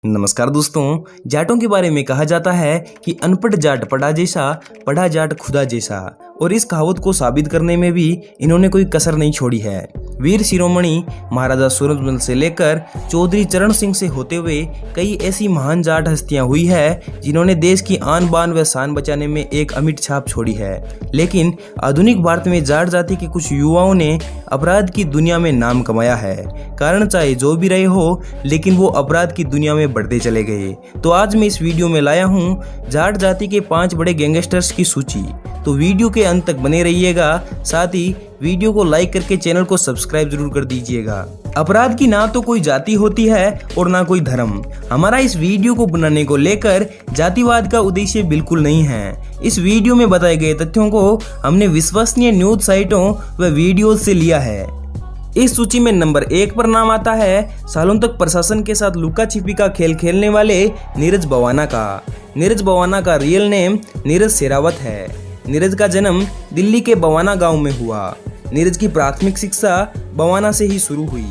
नमस्कार दोस्तों, जाटों के बारे में कहा जाता है कि अनपढ़ जाट पढ़ा जैसा, पढ़ा जाट खुदा जैसा। और इस कहावत को साबित करने में भी इन्होंने कोई कसर नहीं छोड़ी है। वीर शिरोमणि महाराजा सूरजमल से लेकर चौधरी चरण सिंह से होते हुए कई ऐसी महान जाट हस्तियां हुई है जिन्होंने देश की आन बान व शान बचाने में एक अमिट छाप छोड़ी है। लेकिन आधुनिक भारत में जाट जाति के कुछ युवाओं ने अपराध की दुनिया में नाम कमाया है। कारण चाहे जो भी रहे हो, लेकिन वो अपराध की दुनिया में बढ़ते चले गए। तो आज मैं इस वीडियो में लाया हूँ जाट जाति के 5 बड़े गैंगस्टर्स की सूची। तो वीडियो के अंत तक बने रहिएगा, साथ ही वीडियो को लाइक करके चैनल को सब्सक्राइब जरूर कर दीजिएगा। अपराध की ना तो कोई जाति होती है और ना कोई धर्म। हमारा इस वीडियो को बनाने को लेकर जातिवाद का उद्देश्य बिल्कुल नहीं है। इस वीडियो में बताए गए तथ्यों को हमने विश्वसनीय न्यूज साइटों व वीडियोज से लिया है। इस सूची में नंबर 1 पर नाम आता है सालों तक प्रशासन के साथ लुका छिपी का खेल खेलने वाले नीरज बवाना का। नीरज बवाना का रियल नेम नीरज शेरावत है। नीरज का जन्म दिल्ली के बवाना गांव में हुआ। नीरज की प्राथमिक शिक्षा बवाना से ही शुरू हुई।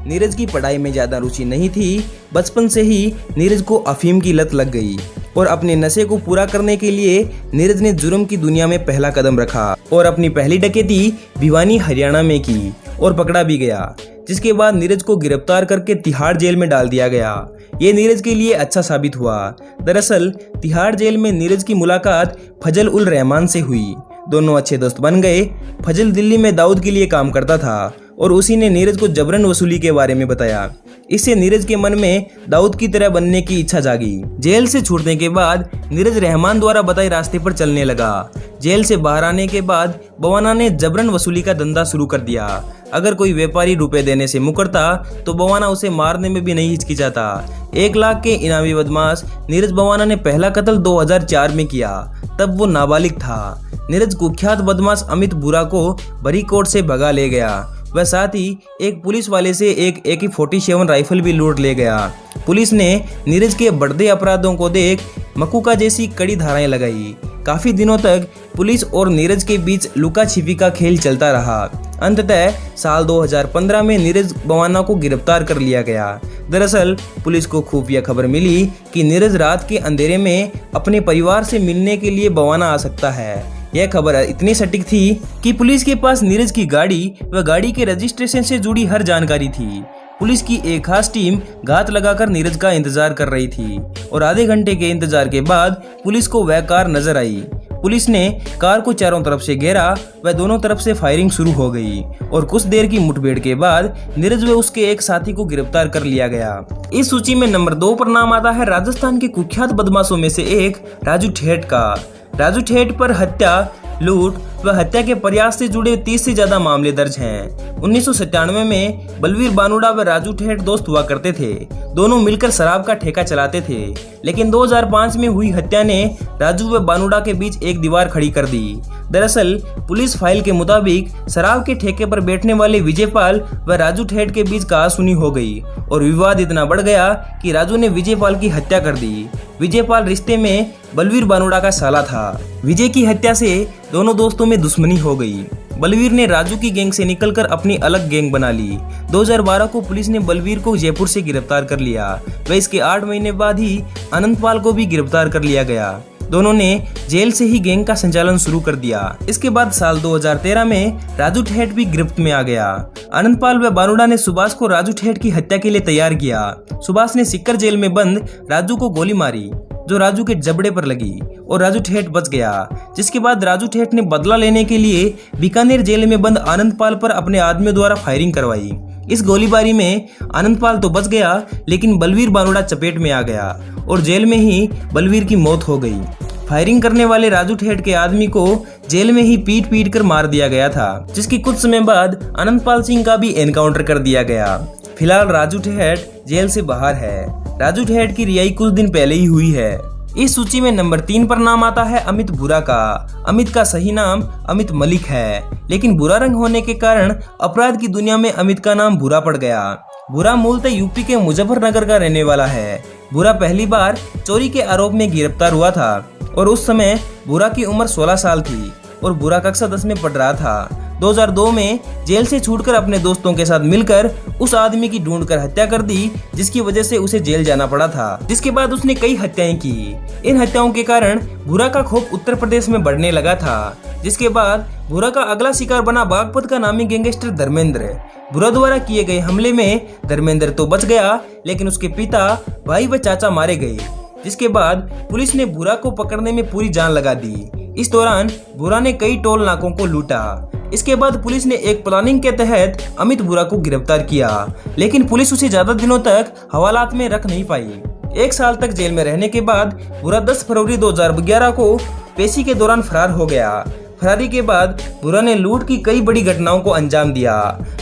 नीरज की पढ़ाई में ज्यादा रुचि नहीं थी। बचपन से ही नीरज को अफीम की लत लग गई और अपने नशे को पूरा करने के लिए नीरज ने जुर्म की दुनिया में पहला कदम रखा और अपनी पहली डकैती भिवानी हरियाणा में की और पकड़ा भी गया, जिसके बाद नीरज को गिरफ्तार करके तिहाड़ जेल में डाल दिया गया। ये नीरज के लिए अच्छा साबित हुआ। दरअसल तिहाड़ जेल में नीरज की मुलाकात फजल उल रहमान से हुई। दोनों अच्छे दोस्त बन गए। फजल दिल्ली में दाऊद के लिए काम करता था और उसी ने नीरज को जबरन वसूली के बारे में बताया। इससे नीरज के मन में दाऊद की तरह बनने की इच्छा जागी। जेल से छूटने के बाद नीरज रहमान द्वारा बताए रास्ते पर चलने लगा। जेल से बाहर आने के बाद बवाना ने जबरन वसूली का धंधा शुरू कर दिया। अगर कोई व्यापारी रुपए देने से मुकरता तो बवाना उसे मारने में भी नहीं हिचकिचाता। 1 लाख के इनामी बदमाश नीरज बवाना ने पहला कत्ल 2004 में किया। तब वो नाबालिग था। नीरज कुख्यात बदमाश अमित बुरा को बरी कोर्ट से भगा ले गया। वह साथ ही एक पुलिस वाले से एक AK-47 राइफल भी लूट ले गया। पुलिस ने नीरज के बढ़ते अपराधों को देख मकुका जैसी कड़ी धाराएं लगाई। काफी दिनों तक पुलिस और नीरज के बीच लुका छिपी का खेल चलता रहा। अंततः साल 2015 में नीरज बवाना को गिरफ्तार कर लिया गया। दरअसल पुलिस को खुफिया खबर मिली कि नीरज रात के अंधेरे में अपने परिवार से मिलने के लिए बवाना आ सकता है। यह खबर इतनी सटीक थी कि पुलिस के पास नीरज की गाड़ी व गाड़ी के रजिस्ट्रेशन से जुड़ी हर जानकारी थी। पुलिस की एक खास टीम घात लगाकर नीरज का इंतजार कर रही थी और आधे घंटे के इंतजार के बाद पुलिस को वह कार नजर आई। पुलिस ने कार को चारों तरफ से घेरा व दोनों तरफ से फायरिंग शुरू हो गई और कुछ देर की मुठभेड़ के बाद नीरज व उसके एक साथी को गिरफ्तार कर लिया गया। इस सूची में नंबर 2 पर नाम आता है राजस्थान के कुख्यात बदमाशों में से एक राजू ठेठ का। राजू ठेठ पर हत्या, लूट व हत्या के प्रयास से जुड़े 30 से ज्यादा मामले दर्ज हैं। 1997 में बलवीर बानुड़ा व राजू ठेठ दोस्त हुआ करते थे। दोनों मिलकर शराब का ठेका चलाते थे, लेकिन 2005 में हुई हत्या ने राजू व बानुड़ा के बीच एक दीवार खड़ी कर दी। दरअसल पुलिस फाइल के मुताबिक शराब के ठेके पर बैठने वाले विजयपाल व राजू ठेठ के बीच कहासुनी हो गई और विवाद इतना बढ़ गया कि राजू ने विजयपाल की हत्या कर दी। विजयपाल रिश्ते में बलवीर बानुड़ा का साला था। विजय की हत्या से दोनों दोस्तों में दुश्मनी हो गई। बलवीर ने राजू की गैंग से निकलकर अपनी अलग गैंग बना ली। 2012 को पुलिस ने बलवीर को जयपुर से गिरफ्तार कर लिया व इसके 8 महीने बाद ही अनंतपाल को भी गिरफ्तार कर लिया गया। दोनों ने जेल से ही गैंग का संचालन शुरू कर दिया। इसके बाद साल 2013 में राजू ठेठ भी गिरफ्त में आ गया। अनंतपाल व बानुड़ा ने सुभाष को राजू ठेठ की हत्या के लिए तैयार किया। सुभाष ने सिक्कर जेल में बंद राजू को गोली मारी, जो राजू के जबड़े पर लगी और राजू ठेठ बच गया। जिसके बाद राजू ठेठ ने बदला लेने के लिए बीकानेर जेल में बंद आनंदपाल पर अपने आदमियों द्वारा फायरिंग करवाई। इस गोलीबारी में आनंदपाल तो बच गया, लेकिन बलवीर बानुड़ा चपेट में आ गया और जेल में ही बलवीर की मौत हो गई। फायरिंग करने वाले राजू ठेठ के आदमी को जेल में ही पीट पीट कर मार दिया गया था, जिसके कुछ समय बाद आनंदपाल सिंह का भी एनकाउंटर कर दिया गया। फिलहाल राजू ठेठ जेल से बाहर है। राजू ठेठ की रिहाई कुछ दिन पहले ही हुई है। इस सूची में नंबर 3 पर नाम आता है अमित बुरा का। अमित का सही नाम अमित मलिक है, लेकिन बुरा रंग होने के कारण अपराध की दुनिया में अमित का नाम बुरा पड़ गया। बुरा मूलतः यूपी के मुजफ्फरनगर का रहने वाला है। बुरा पहली बार चोरी के आरोप में गिरफ्तार हुआ था और उस समय बुरा की उम्र 16 साल थी और बुरा कक्षा 10 में पढ़ रहा था। 2002 में जेल से छूटकर अपने दोस्तों के साथ मिलकर उस आदमी की ढूंढकर हत्या कर दी जिसकी वजह से उसे जेल जाना पड़ा था। जिसके बाद उसने कई हत्याएं की। इन हत्याओं के कारण भूरा का खौफ उत्तर प्रदेश में बढ़ने लगा था। जिसके बाद भूरा का अगला शिकार बना बागपत का नामी गैंगस्टर धर्मेंद्र। भूरा द्वारा किए गए हमले में धर्मेंद्र तो बच गया, लेकिन उसके पिता, भाई व चाचा मारे गए। जिसके बाद पुलिस ने भूरा को पकड़ने में पूरी जान लगा दी। इस दौरान भूरा ने कई टोल नाकों को लूटा। इसके बाद पुलिस ने एक प्लानिंग के तहत अमित भूरा को गिरफ्तार किया, लेकिन पुलिस उसे ज्यादा दिनों तक हवालात में रख नहीं पाई। 1 साल तक जेल में रहने के बाद भूरा 10 फरवरी 2011 को पेशी के दौरान फरार हो गया। फरारी के बाद भूरा ने लूट की कई बड़ी घटनाओं को अंजाम दिया।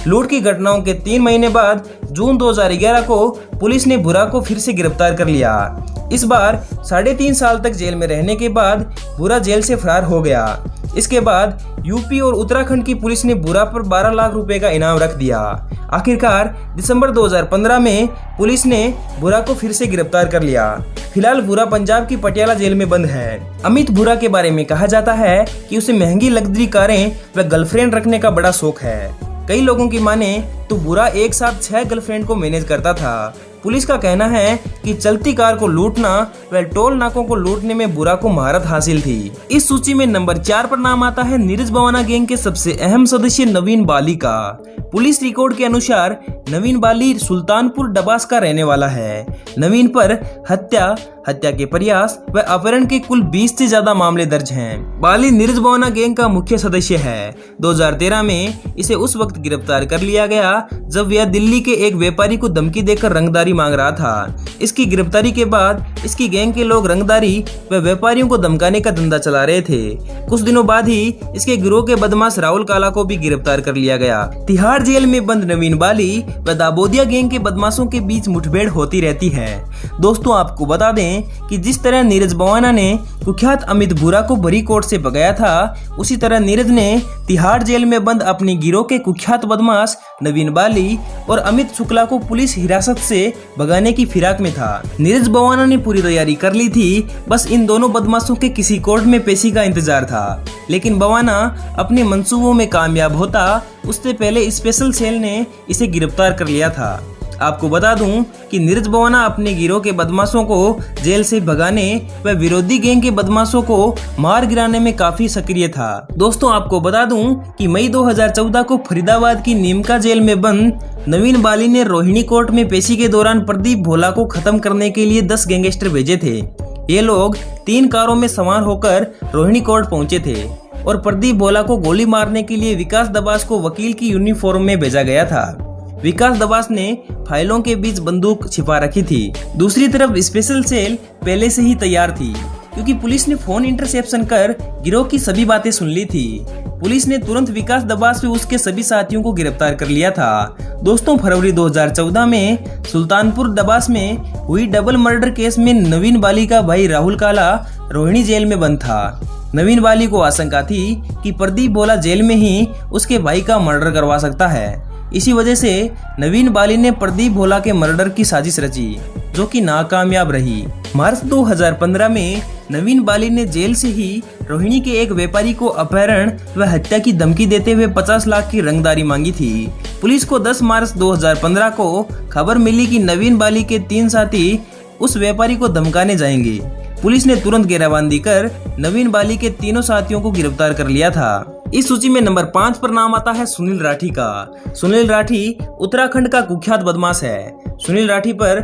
लूट की घटनाओं के 3 महीने बाद जून 2011 को पुलिस ने भूरा को फिर से गिरफ्तार कर लिया। इस बार 3.5 साल तक जेल में रहने के बाद भूरा जेल से फरार हो गया। इसके बाद यूपी और उत्तराखंड की पुलिस ने भूरा पर 12 लाख रुपए का इनाम रख दिया। आखिरकार दिसंबर 2015 में पुलिस ने भूरा को फिर से गिरफ्तार कर लिया। फिलहाल भूरा पंजाब की पटियाला जेल में बंद है। अमित भूरा के बारे में कहा जाता है कि उसे महंगी लग्जरी कारें व गर्लफ्रेंड रखने का बड़ा शौक है। कई लोगों की माने तो भूरा एक साथ 6 गर्लफ्रेंड को मैनेज करता था। पुलिस का कहना है कि चलती कार को लूटना व टोल नाकों को लूटने में भूरा को महारत हासिल थी। इस सूची में नंबर 4 पर नाम आता है नीरज बवाना गैंग के सबसे अहम सदस्य नवीन बाली का। पुलिस रिकॉर्ड के अनुसार नवीन बाली सुल्तानपुर डबास का रहने वाला है। नवीन पर हत्या के प्रयास व अपहरण के कुल 20 से ज्यादा मामले दर्ज हैं। बाली नीरज बवाना गैंग का मुख्य सदस्य है। 2013 में इसे उस वक्त गिरफ्तार कर लिया गया जब वह दिल्ली के एक व्यापारी को धमकी देकर रंगदारी मांग रहा था। इसकी गिरफ्तारी के बाद इसकी गैंग के लोग रंगदारी व व्यापारियों को धमकाने का धंधा चला रहे थे। कुछ दिनों बाद ही इसके गिरोह के बदमाश राहुल काला को भी गिरफ्तार कर लिया गया। तिहाड़ जेल में बंद नवीन बाली व दाबोदिया गैंग के बदमाशों के बीच मुठभेड़ होती रहती है। दोस्तों, आपको बता दें कि जिस तरह नीरज बवाना ने कुख्यात अमित भूरा को बरी कोर्ट से भगाया था, उसी तरह नीरज ने तिहाड़ जेल में बंद अपने गिरोह के कुख्यात बदमाश नवीन बाली और अमित शुक्ला को पुलिस हिरासत से भगाने की फिराक में था। नीरज बवाना ने पूरी तैयारी कर ली थी, बस इन दोनों बदमाशों के किसी कोर्ट में पेशी का इंतजार था। लेकिन बवाना अपने मंसूबों में कामयाब होता उससे पहले स्पेशल सेल ने इसे गिरफ्तार कर लिया था। आपको बता दूं कि नीरज बवाना अपने गिरोह के बदमाशों को जेल से भगाने व विरोधी गैंग के बदमाशों को मार गिराने में काफी सक्रिय था। दोस्तों, आपको बता दूं कि मई 2014 को फरीदाबाद की नीमका जेल में बंद नवीन बाली ने रोहिणी कोर्ट में पेशी के दौरान प्रदीप भोला को खत्म करने के लिए 10 गैंगस्टर भेजे थे। ये लोग 3 कारों में सवार होकर रोहिणी कोर्ट पहुंचे थे और प्रदीप भोला को गोली मारने के लिए विकास दबास को वकील की यूनिफॉर्म में भेजा गया था। विकास दबास ने फाइलों के बीच बंदूक छिपा रखी थी। दूसरी तरफ स्पेशल सेल पहले से ही तैयार थी, क्योंकि पुलिस ने फोन इंटरसेप्शन कर गिरोह की सभी बातें सुन ली थी। पुलिस ने तुरंत विकास दबास व उसके सभी साथियों को गिरफ्तार कर लिया था। दोस्तों, फरवरी 2014 में सुल्तानपुर दबास में हुई डबल मर्डर केस में नवीन बाली का भाई राहुल काला रोहिणी जेल में बंद था। नवीन बाली को आशंका थी कि प्रदीप भोला जेल में ही उसके भाई का मर्डर करवा सकता है। इसी वजह से नवीन बाली ने प्रदीप भोला के मर्डर की साजिश रची, जो कि नाकामयाब रही। मार्च 2015 में नवीन बाली ने जेल से ही रोहिणी के एक व्यापारी को अपहरण व हत्या की धमकी देते हुए 50 लाख की रंगदारी मांगी थी। पुलिस को 10 मार्च 2015 को खबर मिली कि नवीन बाली के 3 साथी उस व्यापारी को धमकाने जाएंगे। पुलिस ने तुरंत घेराबंदी कर नवीन बाली के तीनों साथियों को गिरफ्तार कर लिया था। इस सूची में नंबर 5 पर नाम आता है सुनील राठी का। सुनील राठी उत्तराखंड का कुख्यात बदमाश है। सुनील राठी पर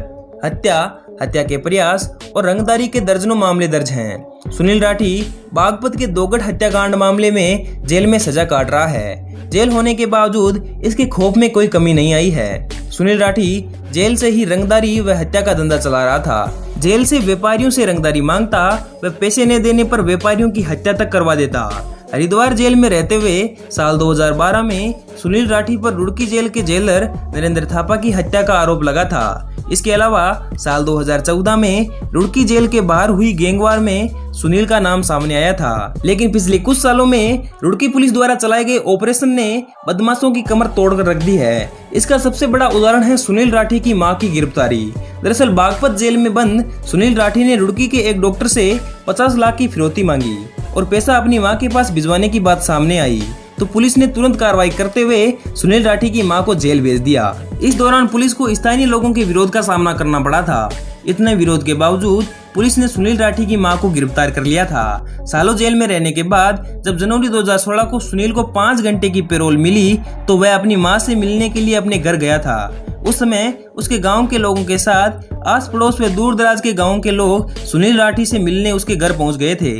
हत्या के प्रयास और रंगदारी के दर्जनों मामले दर्ज हैं। सुनील राठी बागपत के दोगट हत्याकांड मामले में जेल में सजा काट रहा है। जेल होने के बावजूद इसके खौफ में कोई कमी नहीं आई है। सुनील राठी जेल से ही रंगदारी व हत्या का धंधा चला रहा था। जेल से व्यापारियों से रंगदारी मांगता व पैसे न देने पर व्यापारियों की हत्या तक करवा देता। हरिद्वार जेल में रहते हुए साल 2012 में सुनील राठी पर रुड़की जेल के जेलर नरेंद्र थापा की हत्या का आरोप लगा था। इसके अलावा साल 2014 में रुड़की जेल के बाहर हुई गैंगवार में सुनील का नाम सामने आया था। लेकिन पिछले कुछ सालों में रुड़की पुलिस द्वारा चलाए गए ऑपरेशन ने बदमाशों की कमर तोड़कर रख दी है। इसका सबसे बड़ा उदाहरण है सुनील राठी की मां की गिरफ्तारी। दरअसल बागपत जेल में बंद सुनील राठी ने रुड़की के एक डॉक्टर से 50 लाख की फिरौती मांगी और पैसा अपनी मां के पास भिजवाने की बात सामने आई। तो पुलिस ने तुरंत कार्रवाई करते हुए सुनील राठी की मां को जेल भेज दिया। इस दौरान पुलिस को स्थानीय लोगों के विरोध का सामना करना पड़ा था। इतने विरोध के बावजूद पुलिस ने सुनील राठी की मां को गिरफ्तार कर लिया था। सालों जेल में रहने के बाद जब जनवरी 2016 को सुनील को 5 घंटे की पैरोल मिली तो वह अपनी मां से मिलने के लिए अपने घर गया था। उस समय उसके गांव के लोगों के साथ आस पड़ोस व दूर दराज के गांवों के लोग सुनील राठी से मिलने उसके घर पहुंच गए थे।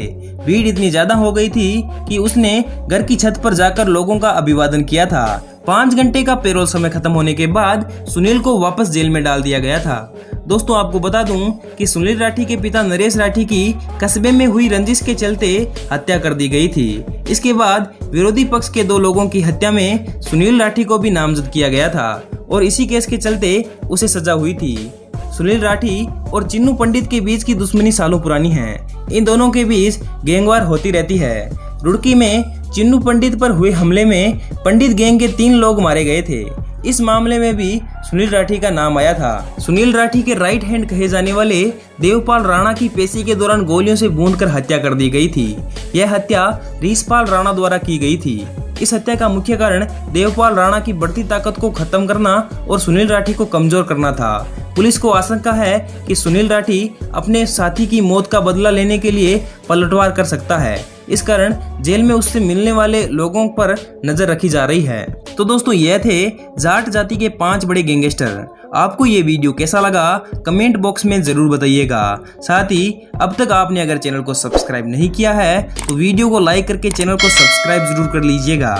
भीड़ इतनी ज्यादा हो गई थी कि उसने घर की छत पर जाकर लोगों का अभिवादन किया था। 5 घंटे का पैरोल समय खत्म होने के बाद सुनील को वापस जेल में डाल दिया गया था। दोस्तों आपको बता दूं कि सुनील राठी के पिता नरेश राठी की कस्बे में हुई रंजिश के चलते हत्या कर दी गई थी। इसके बाद विरोधी पक्ष के 2 लोगों की हत्या में सुनील राठी को भी नामजद किया गया था और इसी केस के चलते उसे सजा हुई थी। सुनील राठी और चिन्नू पंडित के बीच की दुश्मनी सालों पुरानी है। इन दोनों के बीच गैंगवार होती रहती है। रुड़की में चिन्नू पंडित पर हुए हमले में पंडित गैंग के 3 लोग मारे गए थे। इस मामले में भी सुनील राठी का नाम आया था। सुनील राठी के राइट हैंड कहे जाने वाले देवपाल राणा की पेशी के दौरान गोलियों से भूनकर हत्या कर दी गई थी। यह हत्या रीसपाल राणा द्वारा की गई थी। इस हत्या का मुख्य कारण देवपाल राणा की बढ़ती ताकत को खत्म करना और सुनील राठी को कमजोर करना था। पुलिस को आशंका है कि सुनील राठी अपने साथी की मौत का बदला लेने के लिए पलटवार कर सकता है। इस कारण जेल में उससे मिलने वाले लोगों पर नजर रखी जा रही है। तो दोस्तों यह थे जाट जाति के 5 बड़े गैंगस्टर। आपको ये वीडियो कैसा लगा कमेंट बॉक्स में जरूर बताइएगा। साथ ही अब तक आपने अगर चैनल को सब्सक्राइब नहीं किया है तो वीडियो को लाइक करके चैनल को सब्सक्राइब जरूर कर लीजिएगा।